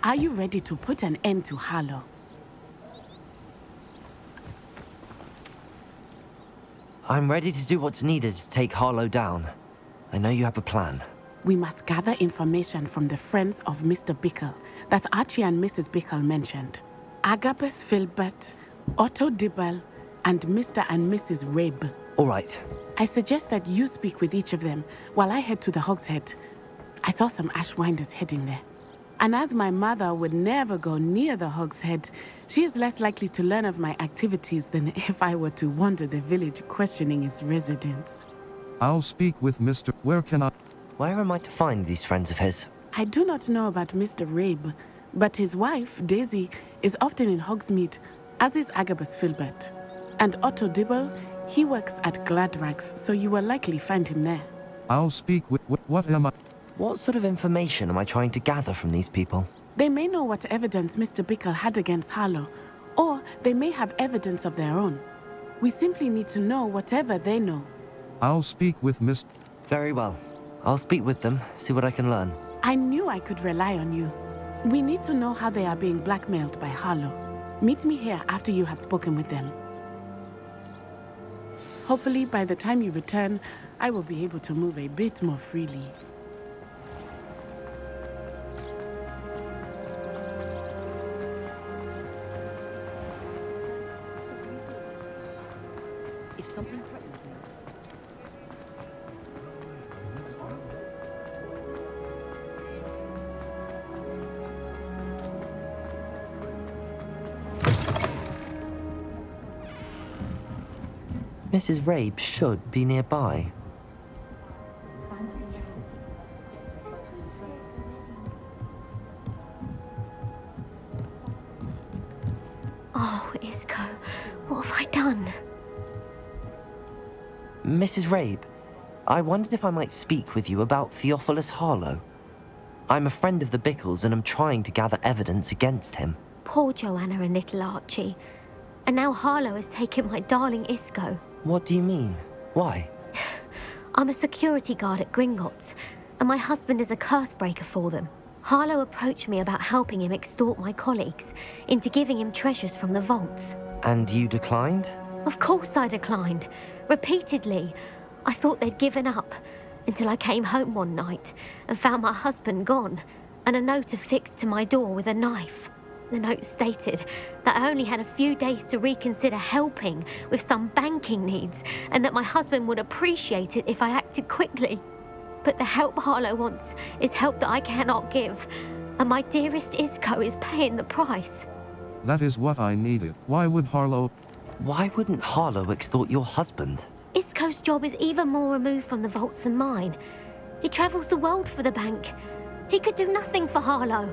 Are you ready to put an end to Harlow? I'm ready to do what's needed to take Harlow down. I know you have a plan. We must gather information from the friends of Mr. Bickle that Archie and Mrs. Bickle mentioned. Agabus Filbert, Otto Dibble, and Mr. and Mrs. Rabe. All right. I suggest that you speak with each of them while I head to the Hog's Head. I saw some Ashwinders heading there. And as my mother would never go near the Hog's Head, she is less likely to learn of my activities than if I were to wander the village questioning its residents. I'll speak with Mr. Where can I... Where am I to find these friends of his? I do not know about Mr. Rabe, but his wife, Daisy, is often in Hogsmeade, as is Agabus Filbert. And Otto Dibble, he works at Gladrags, so you will likely find him there. I'll speak with... What am I... What sort of information am I trying to gather from these people? They may know what evidence Mr. Bickle had against Harlow, or they may have evidence of their own. We simply need to know whatever they know. I'll speak with Miss... Very well. I'll speak with them, see what I can learn. I knew I could rely on you. We need to know how they are being blackmailed by Harlow. Meet me here after you have spoken with them. Hopefully, by the time you return, I will be able to move a bit more freely. Mrs. Rabe should be nearby. Oh, Isco, what have I done? Mrs. Rabe, I wondered if I might speak with you about Theophilus Harlow. I'm a friend of the Bickles and I'm trying to gather evidence against him. Poor Joanna and little Archie. And now Harlow has taken my darling Isco. What do you mean? Why? I'm a security guard at Gringotts, and my husband is a curse breaker for them. Harlow approached me about helping him extort my colleagues into giving him treasures from the vaults. And you declined? Of course I declined. Repeatedly. I thought they'd given up, until I came home one night and found my husband gone, and a note affixed to my door with a knife. The note stated that I only had a few days to reconsider helping with some banking needs, and that my husband would appreciate it if I acted quickly. But the help Harlow wants is help that I cannot give, and my dearest Isco is paying the price. That is what I needed. Why would Harlow... Why wouldn't Harlow extort your husband? Isco's job is even more removed from the vaults than mine. He travels the world for the bank. He could do nothing for Harlow.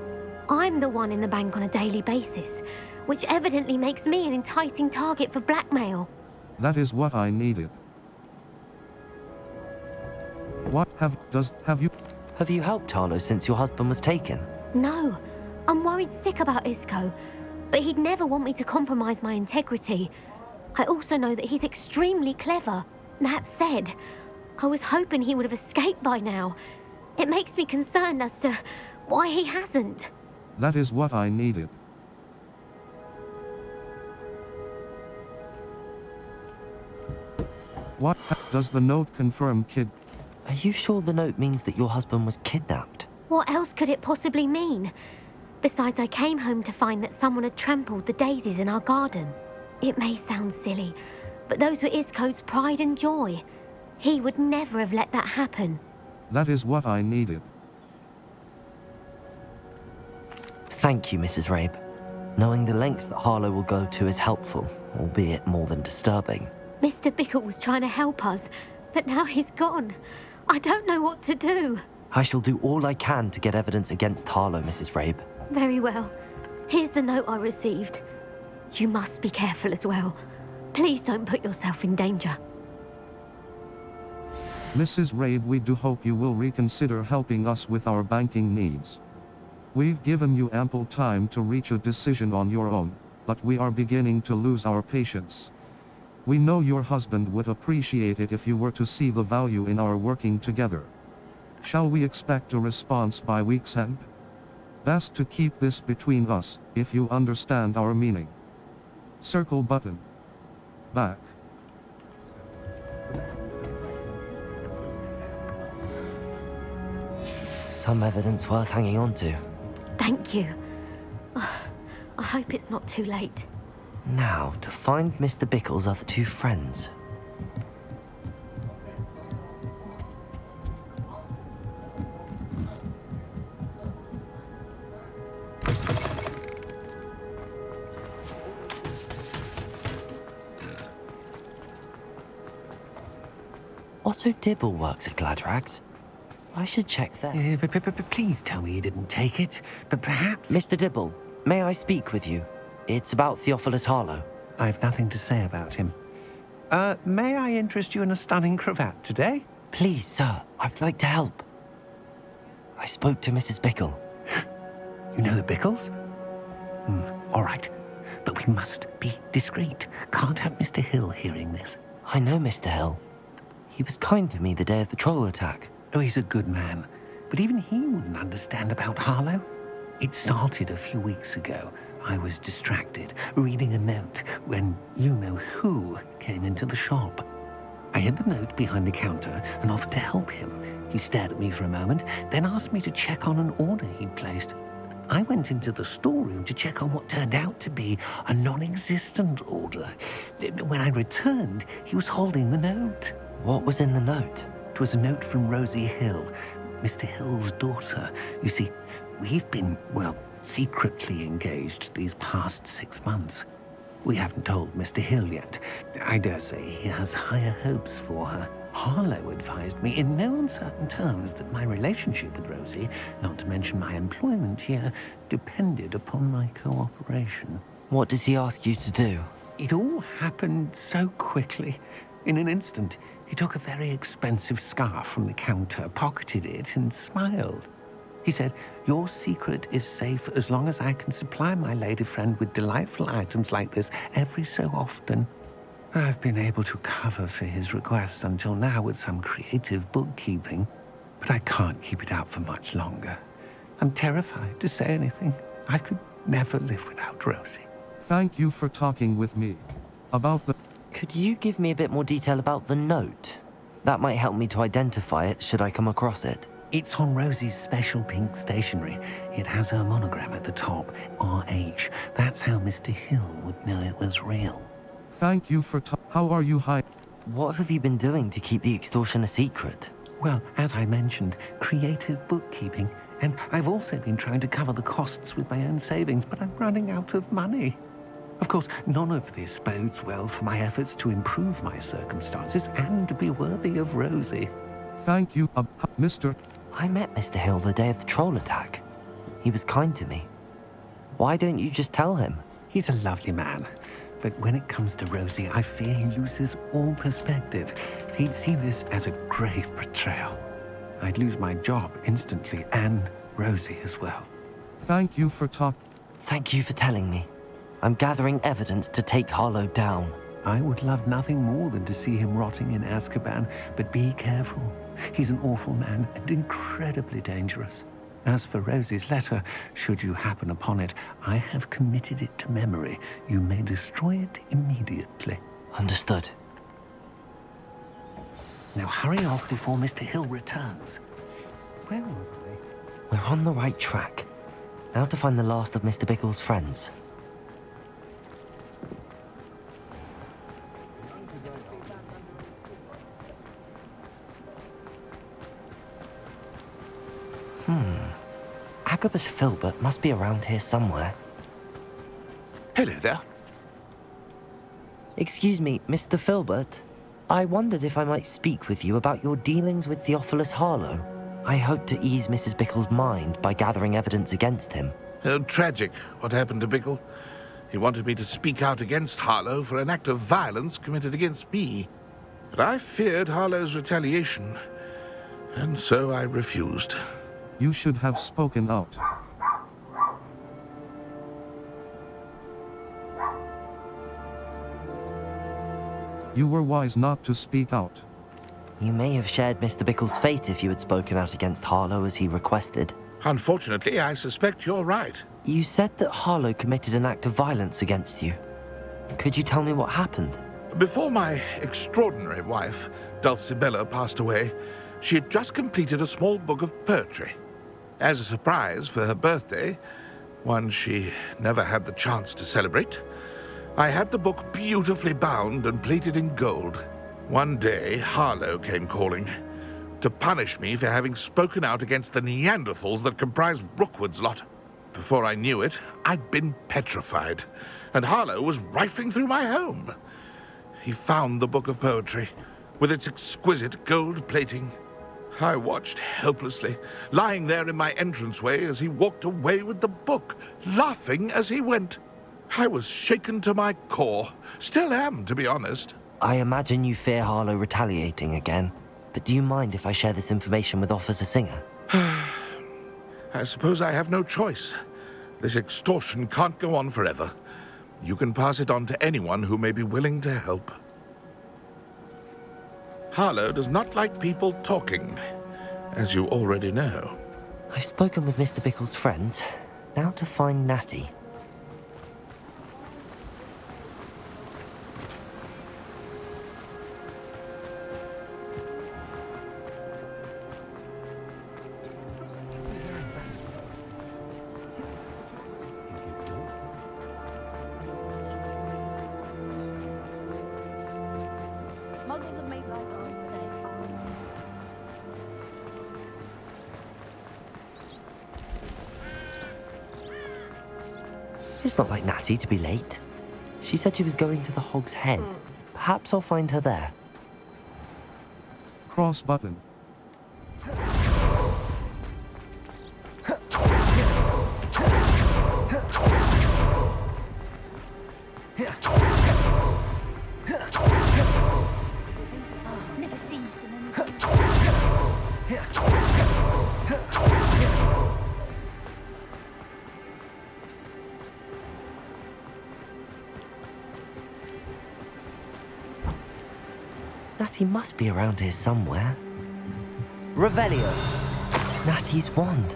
I'm the one in the bank on a daily basis, which evidently makes me an enticing target for blackmail. That is what I needed. Have you... Have you helped Harlow since your husband was taken? No, I'm worried sick about Isco, but he'd never want me to compromise my integrity. I also know that he's extremely clever. That said, I was hoping he would have escaped by now. It makes me concerned as to why he hasn't. That is what I needed. What does the note confirm, kid? Are you sure the note means that your husband was kidnapped? What else could it possibly mean? Besides, I came home to find that someone had trampled the daisies in our garden. It may sound silly, but those were Isco's pride and joy. He would never have let that happen. That is what I needed. Thank you, Mrs. Rabe. Knowing the lengths that Harlow will go to is helpful, albeit more than disturbing. Mr. Bickle was trying to help us, but now he's gone. I don't know what to do. I shall do all I can to get evidence against Harlow, Mrs. Rabe. Very well. Here's the note I received. You must be careful as well. Please don't put yourself in danger. Mrs. Rabe, we do hope you will reconsider helping us with our banking needs. We've given you ample time to reach a decision on your own, but we are beginning to lose our patience. We know your husband would appreciate it if you were to see the value in our working together. Shall we expect a response by week's end? Best to keep this between us, if you understand our meaning. Circle button. Back. Some evidence worth hanging on to. Thank you. I hope it's not too late. Now, to find Mr. Bickle's other two friends. Otto Dibble works at Gladrags. I should check there. Please tell me you didn't take it, but perhaps... Mr. Dibble, may I speak with you? It's about Theophilus Harlow. I've nothing to say about him. May I interest you in a stunning cravat today? Please, sir, I'd like to help. I spoke to Mrs. Bickle. You know the Bickles? All right, but we must be discreet. Can't have Mr. Hill hearing this. I know Mr. Hill. He was kind to me the day of the troll attack. Oh, he's a good man, but even he wouldn't understand about Harlow. It started a few weeks ago. I was distracted, reading a note, when you-know-who came into the shop. I hid the note behind the counter and offered to help him. He stared at me for a moment, then asked me to check on an order he'd placed. I went into the storeroom to check on what turned out to be a non-existent order. When I returned, he was holding the note. What was in the note? It was a note from Rosie Hill, Mr. Hill's daughter. You see, we've been, well, secretly engaged these past 6 months. We haven't told Mr. Hill yet. I dare say he has higher hopes for her. Harlow advised me in no uncertain terms that my relationship with Rosie, not to mention my employment here, depended upon my cooperation. What does he ask you to do? It all happened so quickly. In an instant, he took a very expensive scarf from the counter, pocketed it, and smiled. He said, "Your secret is safe as long as I can supply my lady friend with delightful items like this every so often." I've been able to cover for his requests until now with some creative bookkeeping, but I can't keep it out for much longer. I'm terrified to say anything. I could never live without Rosie. Thank you for talking with me. About the... Could you give me a bit more detail about the note? That might help me to identify it should I come across it. It's on Rosie's special pink stationery. It has her monogram at the top, RH. That's how Mr. Hill would know it was real. Thank you for How are you What have you been doing to keep the extortion a secret? Well, as I mentioned, creative bookkeeping. And I've also been trying to cover the costs with my own savings, but I'm running out of money. Of course, none of this bodes well for my efforts to improve my circumstances and to be worthy of Rosie. Thank you, Mr. I met Mr. Hill the day of the troll attack. He was kind to me. Why don't you just tell him? He's a lovely man. But when it comes to Rosie, I fear he loses all perspective. He'd see this as a grave betrayal. I'd lose my job instantly, and Rosie as well. Thank you for Thank you for telling me. I'm gathering evidence to take Harlow down. I would love nothing more than to see him rotting in Azkaban, but be careful. He's an awful man and incredibly dangerous. As for Rosie's letter, should you happen upon it, I have committed it to memory. You may destroy it immediately. Understood. Now hurry off before Mr. Hill returns. Where was I? We're on the right track. Now to find the last of Mr. Bickle's friends. Agabus Filbert must be around here somewhere. Hello there. Excuse me, Mr. Filbert. I wondered if I might speak with you about your dealings with Theophilus Harlow. I hope to ease Mrs. Bickle's mind by gathering evidence against him. Tragic, what happened to Bickle. He wanted me to speak out against Harlow for an act of violence committed against me. But I feared Harlow's retaliation, and so I refused. You should have spoken out. You were wise not to speak out. You may have shared Mr. Bickle's fate if you had spoken out against Harlow as he requested. Unfortunately, I suspect you're right. You said that Harlow committed an act of violence against you. Could you tell me what happened? Before my extraordinary wife, Dulcibella, passed away, she had just completed a small book of poetry. As a surprise for her birthday, one she never had the chance to celebrate, I had the book beautifully bound and plated in gold. One day, Harlow came calling to punish me for having spoken out against the Neanderthals that comprise Rookwood's lot. Before I knew it, I'd been petrified, and Harlow was rifling through my home. He found the book of poetry, with its exquisite gold plating. I watched helplessly, lying there in my entranceway as he walked away with the book, laughing as he went. I was shaken to my core. Still am, to be honest. I imagine you fear Harlow retaliating again, but do you mind if I share this information with Officer Singer? I suppose I have no choice. This extortion can't go on forever. You can pass it on to anyone who may be willing to help. Harlow does not like people talking, as you already know. I've spoken with Mr. Bickle's friends. Now to find Natty. Muggles have made life unsafe. It's not like Natty to be late. She said she was going to the Hog's Head. Perhaps I'll find her there. Cross button. Never seen them. Natty must be around here somewhere. Revelio! Natty's wand.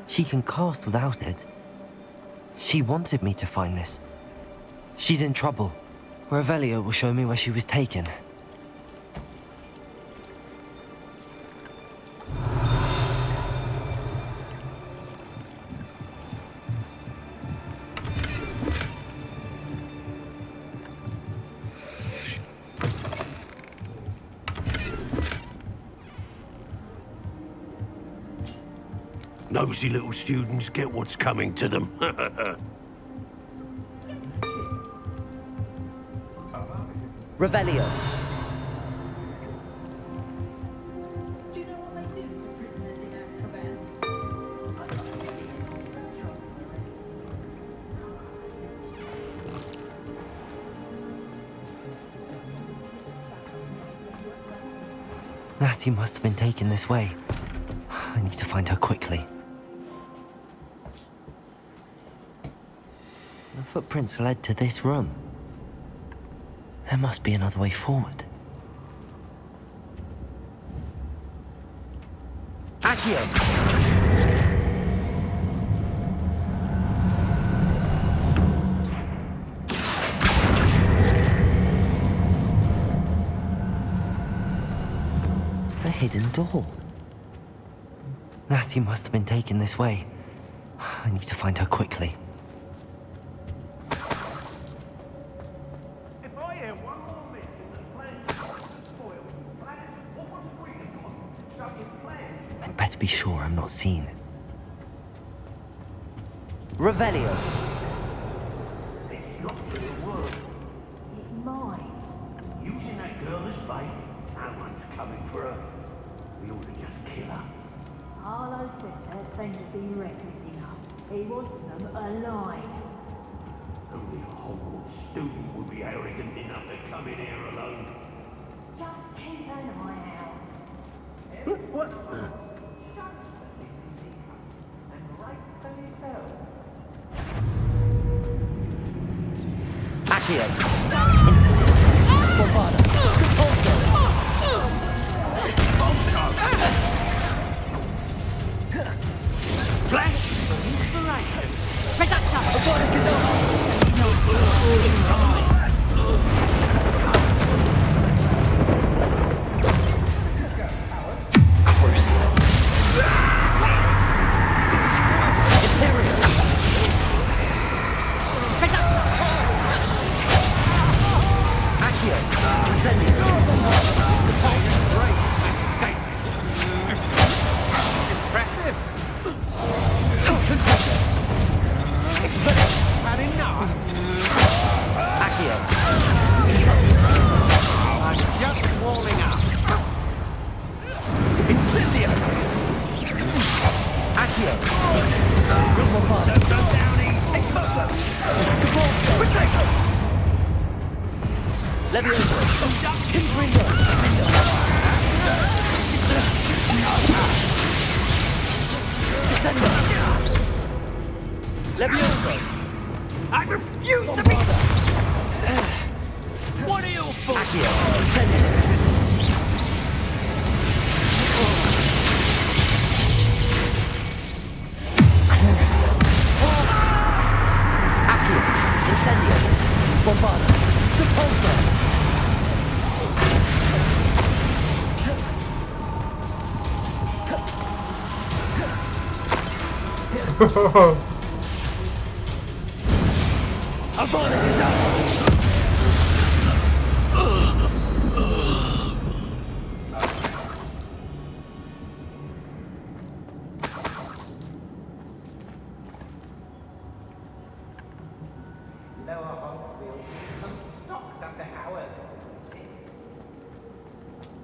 She can cast without it. She wanted me to find this. She's in trouble. Revelio will show me where she was taken. Nosy little students get what's coming to them. Revelio! Do you know what they do to prisoners in Azkaban? Natty must have been taken this way. I need to find her quickly. The footprints led to this room. There must be another way forward. Accio! A hidden door. Natty must have been taken this way. I need to find her quickly. If I hear one more mention that plans to spoil what was agreed upon, shall be planned. I'd better be sure I'm not seen. Revelio! It's not gonna work. It might. Using that girl as bait, no one's coming for her. We ought to just kill her. Harlow says her friend has been reckless enough. He wants them alive. Only a Hogwarts student would be arrogant enough to come in here alone. Just keep an eye out. What? Accio! Incendio! Bovada! Compulso! I refuse to be... What are you for?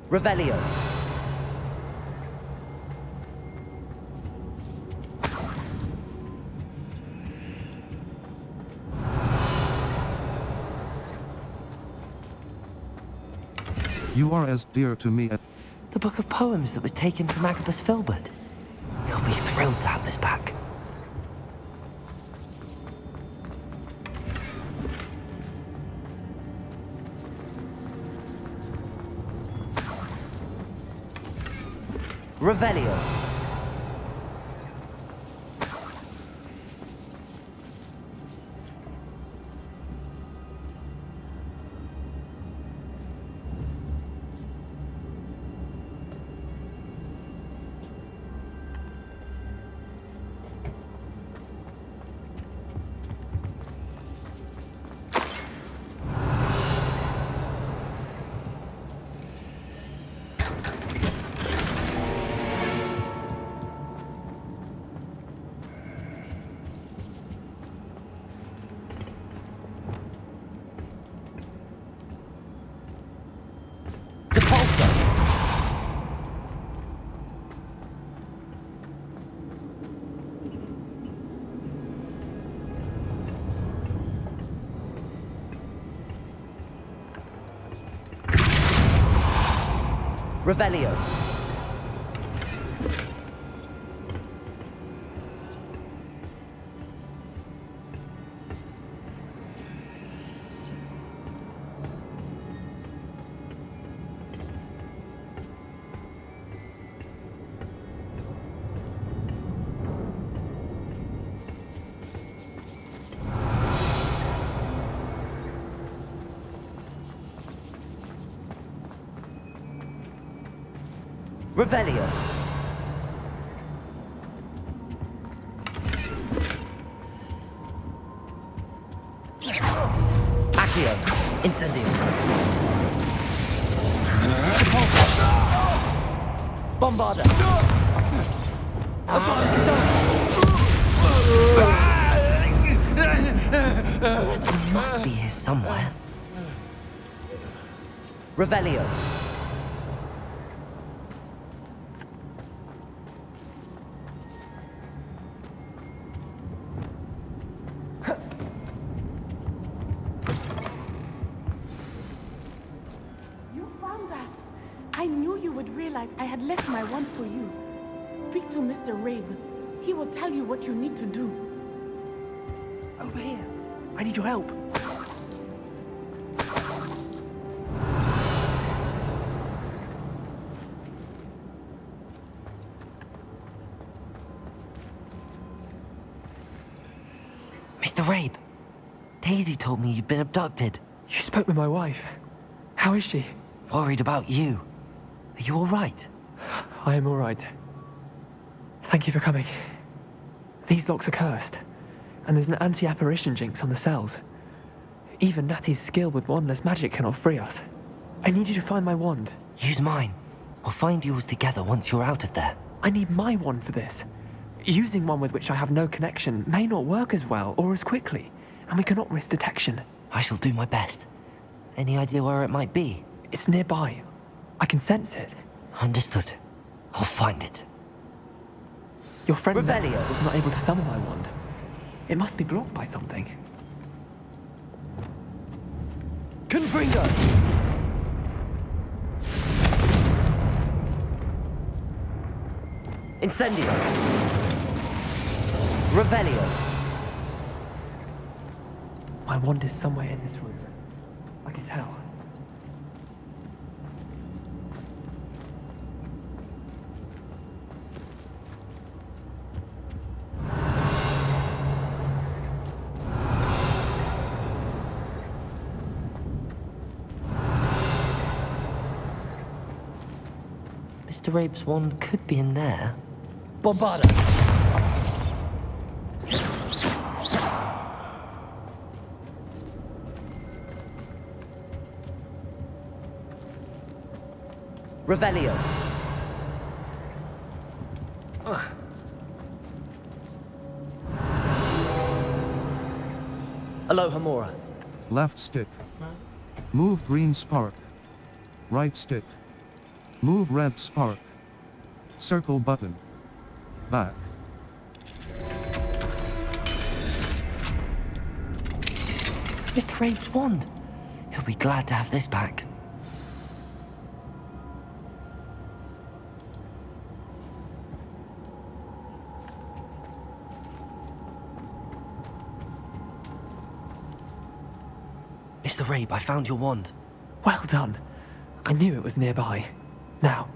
Revelio. You are as dear to me as... The book of poems that was taken from Agabus Filbert. He'll be thrilled to have this back. Revelio. Revelio. Revelio. Accio. Incendio. Bombarda. It must be here somewhere. Revelio. I had left my wand for you. Speak to Mr. Rabe. He will tell you what you need to do. Over here. I need your help. Mr. Rabe, Daisy told me you'd been abducted. You spoke with my wife. How is she? Worried about you. Are you all right? I am all right. Thank you for coming. These locks are cursed, and there's an anti-apparition jinx on the cells. Even Natty's skill with wandless magic cannot free us. I need you to find my wand. Use mine. We'll find yours together once you're out of there. I need my wand for this. Using one with which I have no connection may not work as well or as quickly, and we cannot risk detection. I shall do my best. Any idea where it might be? It's nearby. I can sense it. Understood. I'll find it. Your friend Revelio was not able to summon my wand. It must be blocked by something. Confringo! Incendio! Revelio! My wand is somewhere in this room. I can tell. Mr. Rabe's wand could be in there. Bombada! Revelio! Alohomora. Left stick. Move green spark. Right stick. Move red spark. Circle button. Back. Mr. Rabe's wand. He'll be glad to have this back. Mr. Rabe, I found your wand. Well done. I knew it was nearby. Now,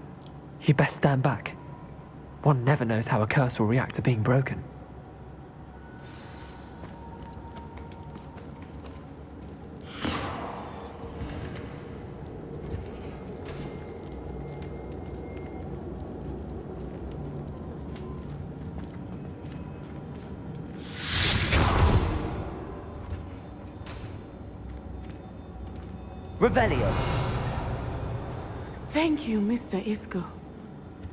you best stand back. One never knows how a curse will react to being broken. Revelio. Thank you, Mr. Isco.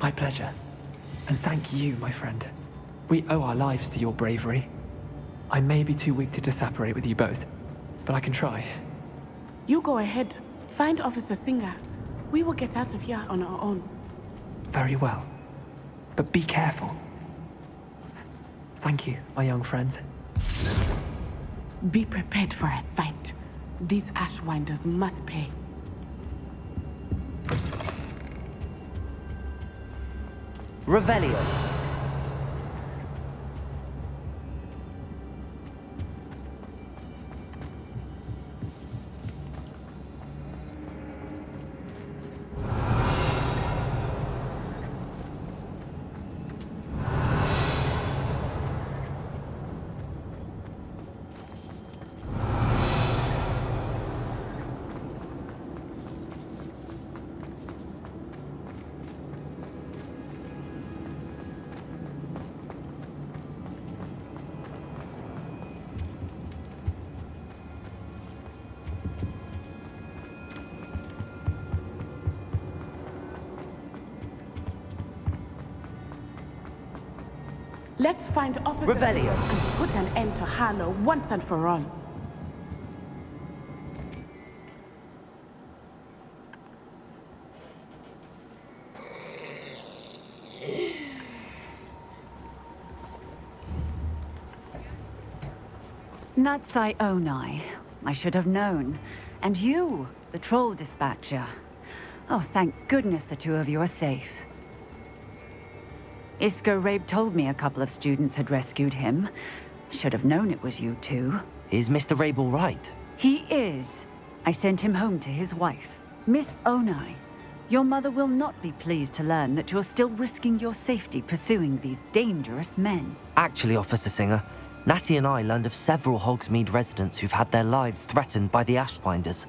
My pleasure. And thank you, my friend. We owe our lives to your bravery. I may be too weak to disapparate with you both, but I can try. You go ahead. Find Officer Singer. We will get out of here on our own. Very well. But be careful. Thank you, my young friends. Be prepared for a fight. These Ashwinders must pay. Revelio. Let's find Officer Revelio. Singer and put an end to Harlow once and for all. Natsai Onai. I should have known. And you, the troll dispatcher. Oh, thank goodness the two of you are safe. Isco Rabe told me a couple of students had rescued him. Should have known it was you two. Is Mr. Rabe all right? He is. I sent him home to his wife. Miss Onai, your mother will not be pleased to learn that you're still risking your safety pursuing these dangerous men. Actually, Officer Singer, Natty and I learned of several Hogsmeade residents who've had their lives threatened by the Ashwinders.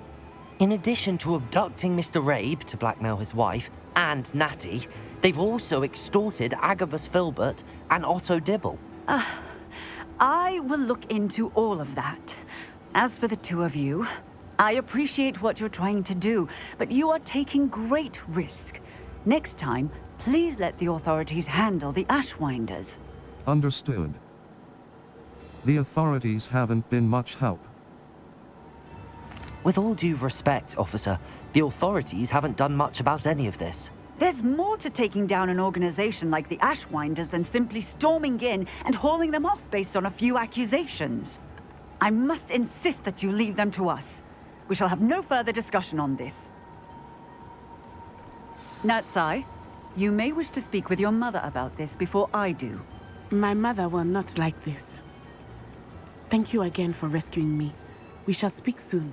In addition to abducting Mr. Rabe to blackmail his wife and Natty, they've also extorted Agabus Filbert and Otto Dibble. I will look into all of that. As for the two of you, I appreciate what you're trying to do, but you are taking great risk. Next time, please let the authorities handle the Ashwinders. Understood. The authorities haven't been much help. With all due respect, officer, the authorities haven't done much about any of this. There's more to taking down an organization like the Ashwinders than simply storming in and hauling them off based on a few accusations. I must insist that you leave them to us. We shall have no further discussion on this. Natsai, you may wish to speak with your mother about this before I do. My mother will not like this. Thank you again for rescuing me. We shall speak soon.